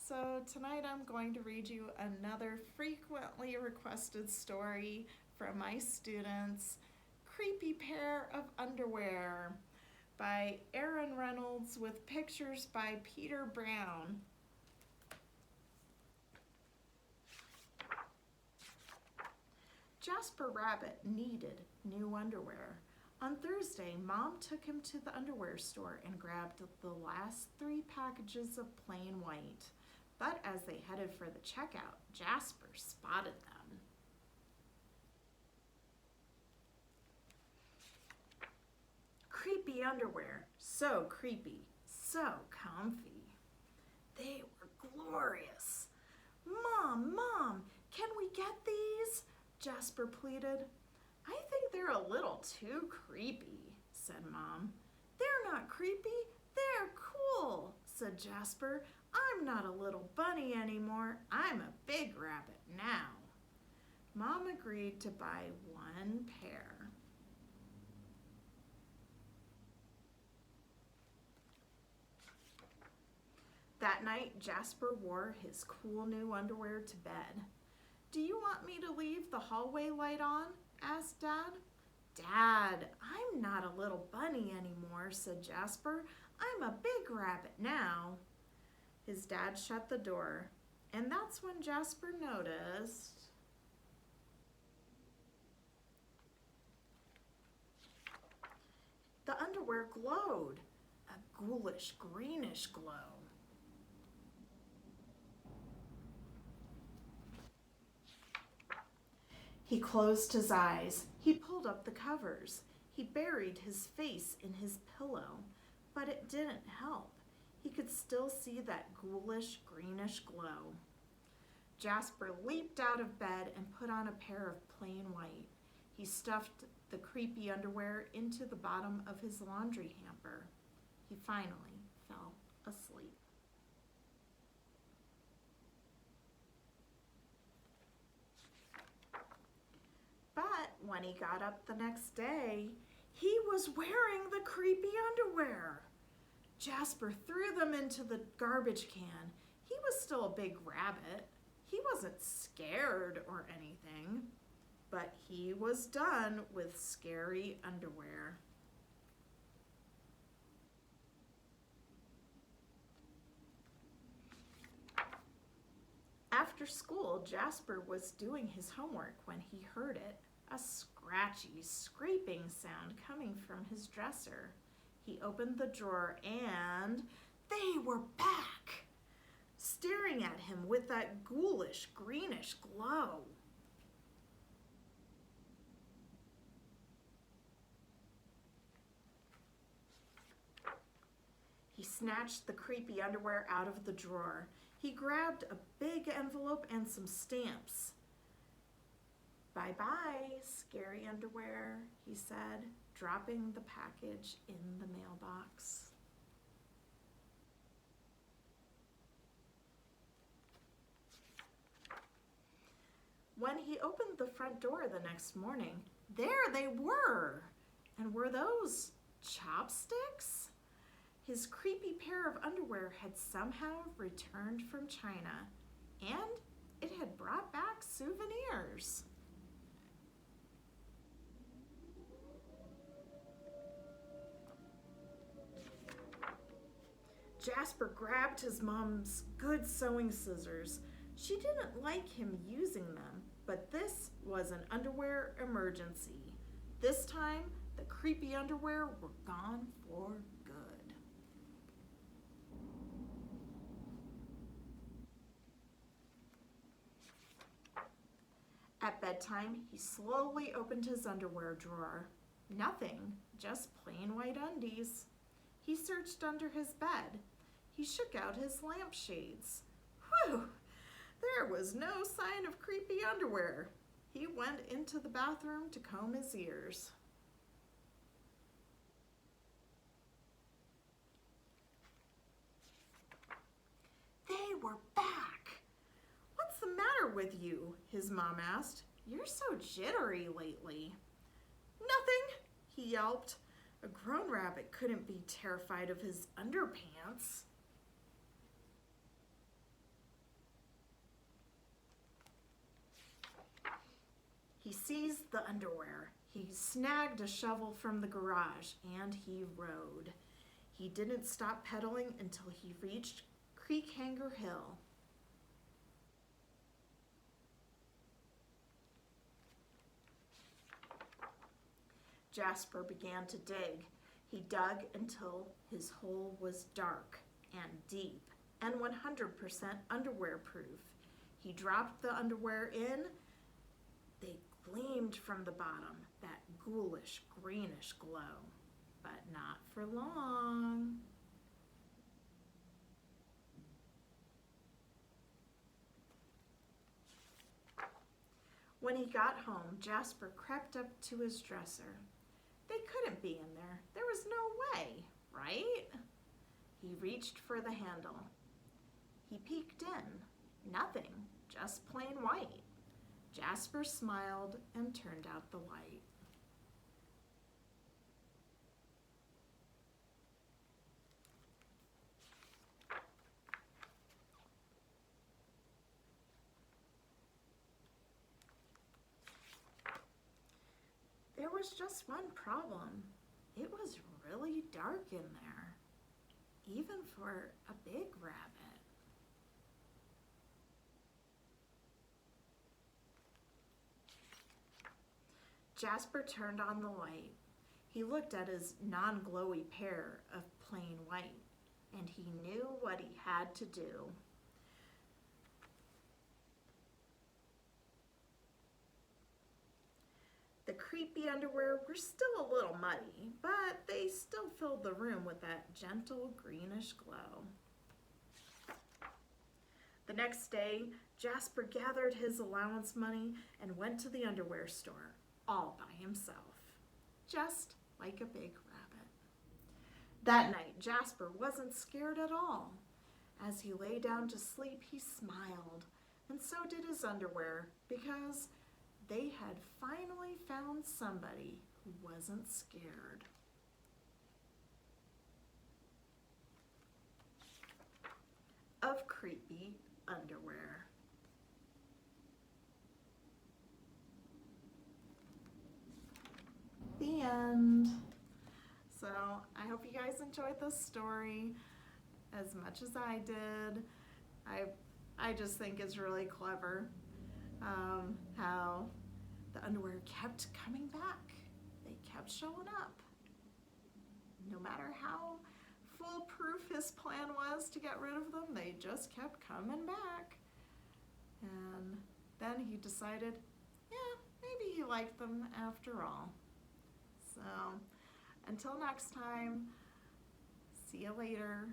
So tonight I'm going to read you another frequently requested story from my students, Creepy Pair of Underwear by Reynolds with pictures by Peter Brown. Jasper Rabbit needed new underwear. On Thursday, Mom took him to the underwear store and grabbed the last 3 packages of plain white. But as they headed for the checkout, Jasper spotted them. Creepy underwear, so creepy, so comfy. They were glorious. Mom, can we get these? Jasper pleaded. I think they're a little too creepy, said Mom. They're not creepy, they're cool, said Jasper. I'm not a little bunny anymore, I'm a big rabbit now. Mom agreed to buy 1 pair. That night, Jasper wore his cool new underwear to bed. Do you want me to leave the hallway light on? Asked Dad. Dad, I'm not a little bunny anymore, said Jasper. I'm a big rabbit now. His dad shut the door, and that's when Jasper noticed the underwear glowed, a ghoulish greenish glow. He closed his eyes. He pulled up the covers. He buried his face in his pillow, but it didn't help. He could still see that ghoulish greenish glow. Jasper leaped out of bed and put on a pair of plain white. He stuffed the creepy underwear into the bottom of his laundry hamper. He finally fell asleep. But when he got up the next day, he was wearing the creepy underwear. Jasper threw them into the garbage can. He was still a big rabbit. He wasn't scared or anything, but he was done with scary underwear. After school, Jasper was doing his homework when he heard it, a scratchy, scraping sound coming from his dresser. He opened the drawer and they were back, staring at him with that ghoulish, greenish glow. He snatched the creepy underwear out of the drawer. He grabbed a big envelope and some stamps. Bye-bye, scary underwear, he said, dropping the package in the mailbox. When he opened the front door the next morning, there they were. And were those chopsticks? His creepy pair of underwear had somehow returned from China, and it had brought back souvenirs. Jasper grabbed his mom's good sewing scissors. She didn't like him using them, but this was an underwear emergency. This time, the creepy underwear were gone for good. At bedtime, he slowly opened his underwear drawer. Nothing, just plain white undies. He searched under his bed. He shook out his lampshades. Whew! There was no sign of creepy underwear. He went into the bathroom to comb his ears. They were back. What's the matter with you? His mom asked. You're so jittery lately. Nothing, he yelped. A grown rabbit couldn't be terrified of his underpants. He seized the underwear. He snagged a shovel from the garage, and he rode. He didn't stop pedaling until he reached Creek Hanger Hill. Jasper began to dig. He dug until his hole was dark and deep and 100% underwear proof. He dropped the underwear in. They gleamed from the bottom, that ghoulish, greenish glow, but not for long. When he got home, Jasper crept up to his dresser. They couldn't be in there. There was no way, right? He reached for the handle. He peeked in. Nothing, just plain white. Jasper smiled and turned out the light. There was just one problem. It was really dark in there, even for a big rabbit. Jasper turned on the light. He looked at his non-glowy pair of plain white, and he knew what he had to do. The creepy underwear were still a little muddy, but they still filled the room with that gentle greenish glow. The next day, Jasper gathered his allowance money and went to the underwear store, all by himself, just like a big rabbit. That night, Jasper wasn't scared at all. As he lay down to sleep, he smiled, and so did his underwear, because they had finally found somebody who wasn't scared. Of creepy underwear. The end. So I hope you guys enjoyed this story as much as I did. I just think it's really clever how the underwear kept coming back. They kept showing up. No matter how foolproof his plan was to get rid of them, they just kept coming back. And then he decided, yeah, maybe he liked them after all. So until next time, see you later.